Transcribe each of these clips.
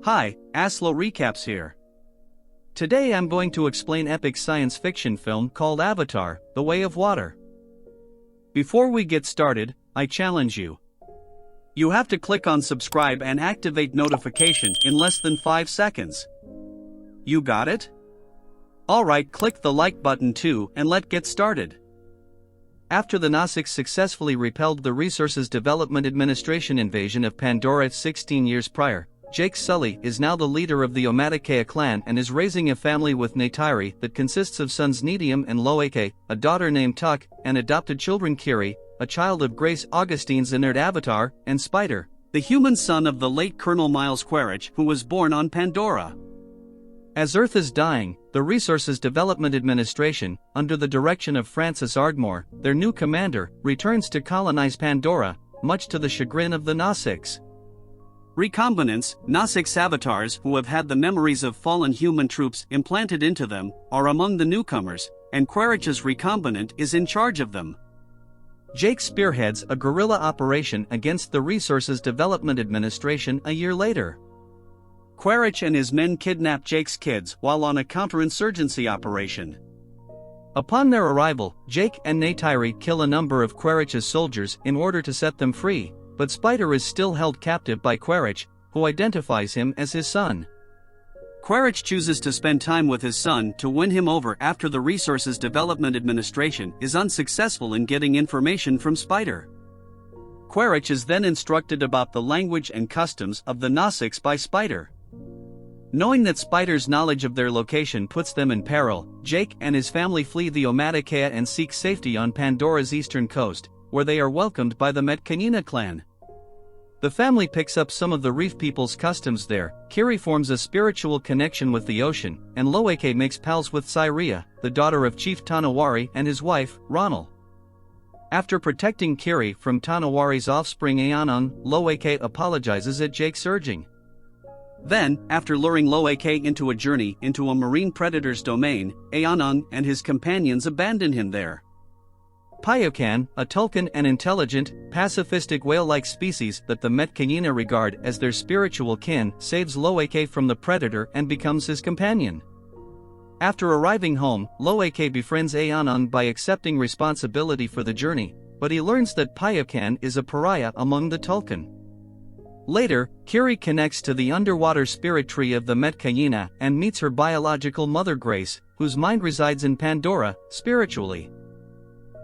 Hi, Aslo Recaps here. Today I'm going to explain epic science fiction film called Avatar: The Way of Water. Before we get started, I challenge you. You have to click on subscribe and activate notification in less than 5 seconds. You got it? Alright, click the like button too and let's get started. After the Nausicaa successfully repelled the Resources Development Administration invasion of Pandora 16 years prior, Jake Sully is now the leader of the Omaticaya clan and is raising a family with Neytiri that consists of sons Nedium and Loeke, a daughter named Tuk, and adopted children Kiri, a child of Grace Augustine's inert Avatar, and Spider, the human son of the late Colonel Miles Quaritch, who was born on Pandora. As Earth is dying, the Resources Development Administration, under the direction of Francis Ardmore, their new commander, returns to colonize Pandora, much to the chagrin of the Nausicaa. Recombinants, Nausicaa avatars who have had the memories of fallen human troops implanted into them, are among the newcomers, and Quaritch's recombinant is in charge of them. Jake spearheads a guerrilla operation against the Resources Development Administration a year later. Quaritch and his men kidnap Jake's kids while on a counterinsurgency operation. Upon their arrival, Jake and Neytiri kill a number of Quaritch's soldiers in order to set them free, but Spider is still held captive by Quaritch, who identifies him as his son. Quaritch chooses to spend time with his son to win him over after the Resources Development Administration is unsuccessful in getting information from Spider. Quaritch is then instructed about the language and customs of the Nausicaa by Spider. Knowing that Spider's knowledge of their location puts them in peril, Jake and his family flee the Omaticaya and seek safety on Pandora's eastern coast, where they are welcomed by the Metkayina clan. The family picks up some of the reef people's customs there. Kiri forms a spiritual connection with the ocean, and Loeke makes pals with Cyria, the daughter of Chief Tanawari, and his wife, Ronal. After protecting Kiri from Tanawari's offspring Aonon, Loeke apologizes at Jake's urging. Then, after luring Loeke into a journey into a marine predator's domain, Aonon and his companions abandon him there. Payokan, a Tulkan and intelligent, pacifistic whale-like species that the Metkayina regard as their spiritual kin, saves Loeke from the predator and becomes his companion. After arriving home, Loeke befriends Aonon by accepting responsibility for the journey, but he learns that Payokan is a pariah among the Tulkan. Later, Kiri connects to the underwater spirit tree of the Metkayina and meets her biological mother Grace, whose mind resides in Pandora, spiritually.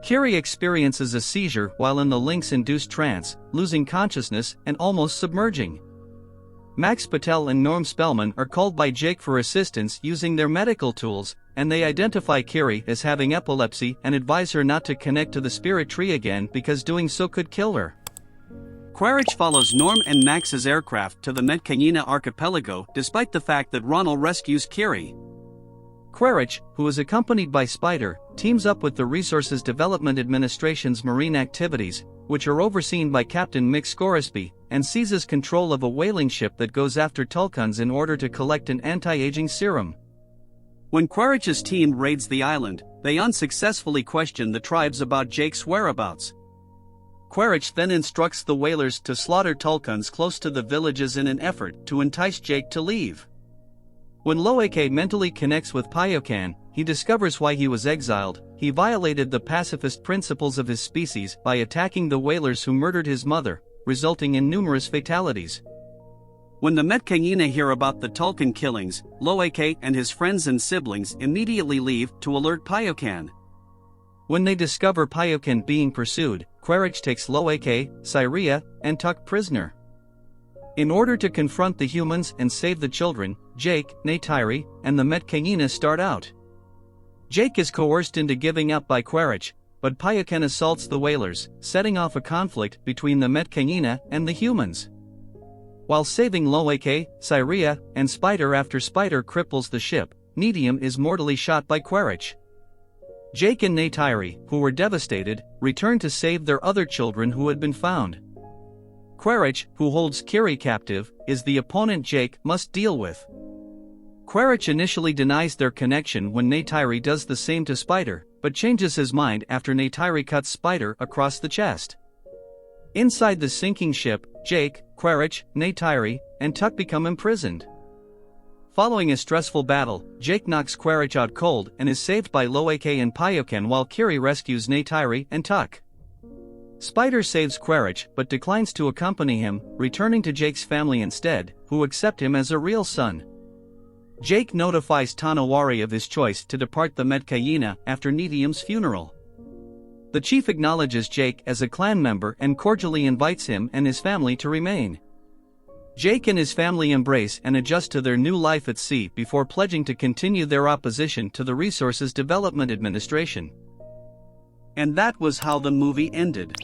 Kiri experiences a seizure while in the lynx-induced trance, losing consciousness and almost submerging. Max Patel and Norm Spellman are called by Jake for assistance using their medical tools, and they identify Kiri as having epilepsy and advise her not to connect to the spirit tree again because doing so could kill her. Quaritch follows Norm and Max's aircraft to the Metkayina archipelago despite the fact that Ronal rescues Kiri. Quaritch, who is accompanied by Spider, teams up with the Resources Development Administration's marine activities, which are overseen by Captain Mick Scoresby, and seizes control of a whaling ship that goes after Tulkuns in order to collect an anti-aging serum. When Quaritch's team raids the island, they unsuccessfully question the tribes about Jake's whereabouts. Quaritch then instructs the whalers to slaughter Tulkuns close to the villages in an effort to entice Jake to leave. When Loeke mentally connects with Payokan, he discovers why he was exiled. He violated the pacifist principles of his species by attacking the whalers who murdered his mother, resulting in numerous fatalities. When the Metkayina hear about the Tulkan killings, Loeke and his friends and siblings immediately leave to alert Payokan. When they discover Payokan being pursued, Quaritch takes Loeke, Cyria, and Tuk prisoner. In order to confront the humans and save the children, Jake, Neytiri, and the Metkayina start out. Jake is coerced into giving up by Quaritch, but Payokan assaults the whalers, setting off a conflict between the Metkayina and the humans. While saving Loeke, Cyria, and Spider after Spider cripples the ship, Nedium is mortally shot by Quaritch. Jake and Neytiri, who were devastated, return to save their other children who had been found. Quaritch, who holds Kiri captive, is the opponent Jake must deal with. Quaritch initially denies their connection when Neytiri does the same to Spider, but changes his mind after Neytiri cuts Spider across the chest. Inside the sinking ship, Jake, Quaritch, Neytiri, and Tuck become imprisoned. Following a stressful battle, Jake knocks Quaritch out cold and is saved by Loeke and Payoken while Kiri rescues Neytiri and Tuck. Spider saves Quaritch but declines to accompany him, returning to Jake's family instead, who accept him as a real son. Jake notifies Tanawari of his choice to depart the Metkayina after Nitium's funeral. The chief acknowledges Jake as a clan member and cordially invites him and his family to remain. Jake and his family embrace and adjust to their new life at sea before pledging to continue their opposition to the Resources Development Administration. And that was how the movie ended.